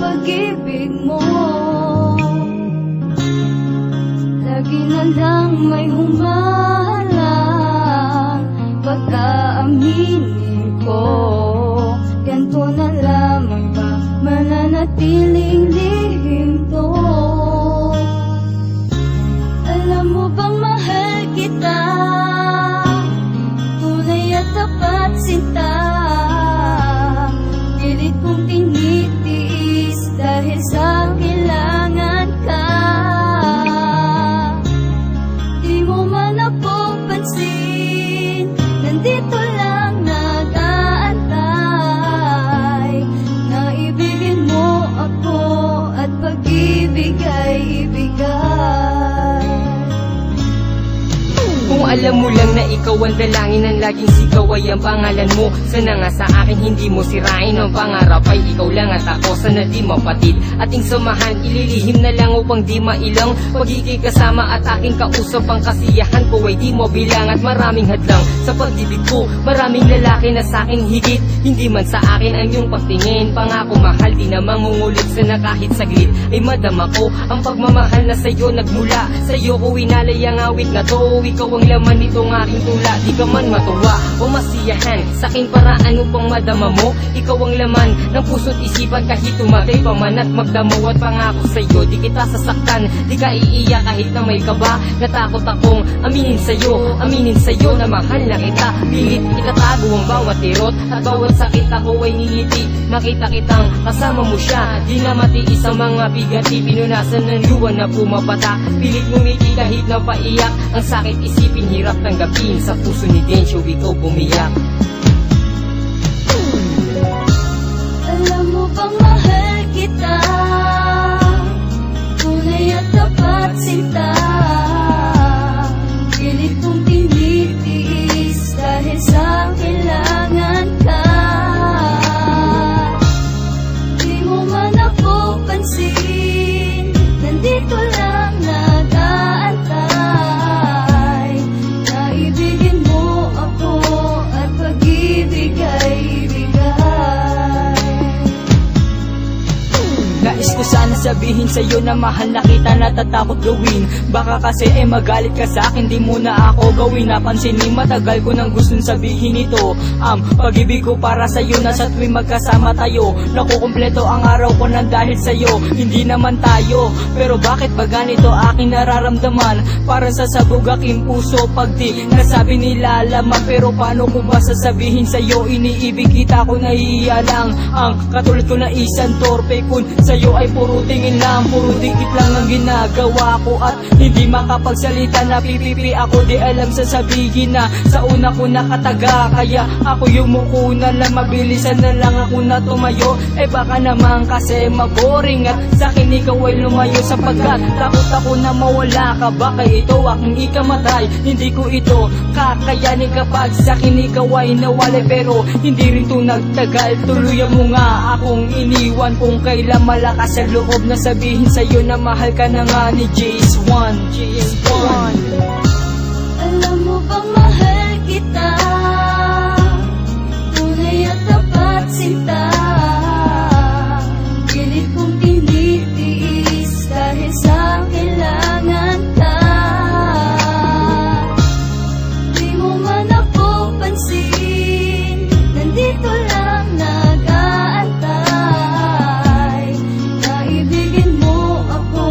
pag-ibig mo. Lagi na lang may humaharang pagka-aminin ko. Ganto na lamang ba mananatiling lihim to? Alam mo bang mahal kita, tunay at tapat sinta. Pilit kong tinitiis dahil sa kailangan ka. Di mo man ako pansin, nandito lang nag-aantay. Naibigin mo ako at pag-ibig ay ibigay. Kung alam mo lang na ikaw ang dalangin, ang laging sigaw ay ang pangalan mo. Sana nga sa akin hindi mo sirain ang pangarap ay ikaw lang at ako. Sana di mapatid ating samahan, ililihim na lang upang di mailang pagiging kasama at aking kausap. Ang kasiyahan ko ay di mo bilang at maraming hadlang sa pag-ibig ko. Maraming lalaki na sa akin higit, hindi man sa akin ang iyong pagtingin. Pangako mahal, di na mangungulit sana kahit saglit ay madama ko ang pagmamahal na sa'yo nagmula. Sa'yo ko inalay ang awit na to, ikaw ang laman nitong aking tula. Di ka man matuwa o masiyahan sa aking paraan upang madama mo. Ikaw ang laman ng puso't isipan kahit tumatay pa man at magdamo. At pangako sa'yo di kita sasaktan, di ka iiyak kahit na may kaba. Natakot akong aminin sa'yo na mahal na kita. Pilit itatago ang bawat tirot at bawat sakit ako ay niliti. Makita kitang kasama mo siya, di na matiis ang mga bigati. Pinunasan ng luwan na pumapata, pilit ngumiti kahit na paiyak. Ang sakit isipin, hirap tanggapin, sa puso ni Densyo ikaw bumiyak. Alam mo bang mahal kita, tunay at tapat sinta. Pilit kong tinitiis dahil sa kailangan ka. Di mo man ako pansin, nandito lang nag-aantay. Naibigin mo ako at pag-ibig ay ibigay. Nais ko sana sabihin sa'yo na mahal na kita, natatakot gawin. Baka kasi magalit ka sa akin, di mo na ako gawin. Napansin ni matagal ko nang gustong sabihin ito. Pag-ibig ko para sa'yo na sa tuwing magkasama tayo, nakukumpleto ang araw ko nang dahil sa'yo. Hindi naman tayo, pero bakit ba ganito aking nararamdaman? Parang sasabog aking puso pag di nasabi nila laman. Pero paano ko ba sasabihin sa'yo, iniibig kita ko nahihiya lang. Ang katulad ko na isang torpe kun sa'yo ay puro tingin lang, puro dikit lang ang ginagawa ko. At hindi makapagsalita, napipipi ako, di alam sasabihin na sa una ko nakataga. Kaya ako yumuko na lang, mabilisan na lang ako na tumayo. Baka naman kasi maboring at sa'kin ikaw ay lumayo. Sapagkat takot ako na mawala ka, baka ito aking ikamatay. Hindi ko ito kakayanin kapag sa'kin ikaw ay nawalay. Pero hindi rin to nagtagal, tuluyan mo nga akong iniwan. Kung kailan malakas sa loob na sabihin sa'yo na mahal ka na nga ni JS1. Alam mo bang mahal kita, tunay at tapat sinta. Pilit kong tinitiis dahil sa kailangan ka. Di mo man ako pansin, nandito lang nag-aantay. Naibigin mo ako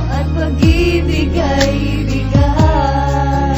at pag-ibig ay ibigay.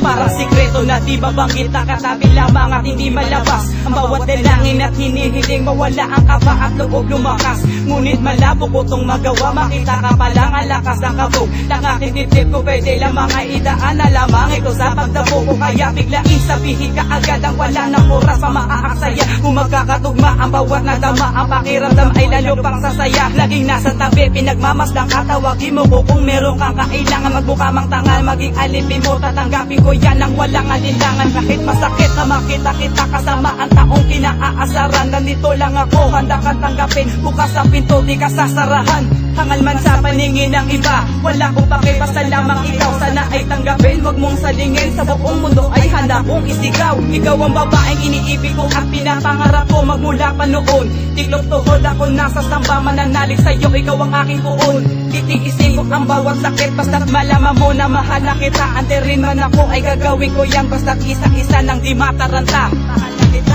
Para sikreto na di babanggit, nakatabi lamang at hindi malabas. Ang bawat dalangin at hinihiling mawala ang kaba at loob lumakas. Ngunit malabo ko tong magawa, makita ka pa lang ang lakas ng kabog ng aking dibdib ko. Pwede lamang ay idaan na lamang ito sa pagdabo ko. Kaya biglain sabihin ka agad ang wala ng oras pa maaaksaya. Kung magkakatugma ang bawat nadama, ang pakiramdam ay lalo pang sasaya. Laging nasa tabi, pinagmamasdang katawagin mo ko. Kung meron kang kailangan, magbuka mang tangal, maging alipin mo, tatanggapin ko yan ang walang alinlangan. Kahit masakit na makita kita kasama ang taong kinaasaran. Nandito lang ako, handa kang tanggapin, bukas ang pinto, di ka sasarahan. hangal man sa paningin ng iba. Wala kong pake, basta lamang ikaw sana ay tanggapin. Wag mong salingin, sa buong mundo ay handa kong isigaw. Ikaw ang babaeng iniibig ko at pinapangarap ko magmula pa noon. Tiklop tuhod ako nasa samba, mananalig sa'yo, ikaw ang aking puon. Titiisin ko ang bawat sakit, basta't malaman mo na mahal na kita. Ante rin man ako ay gagawin ko yan, basta't isa-isa nang di mataranta. Mahal na kita.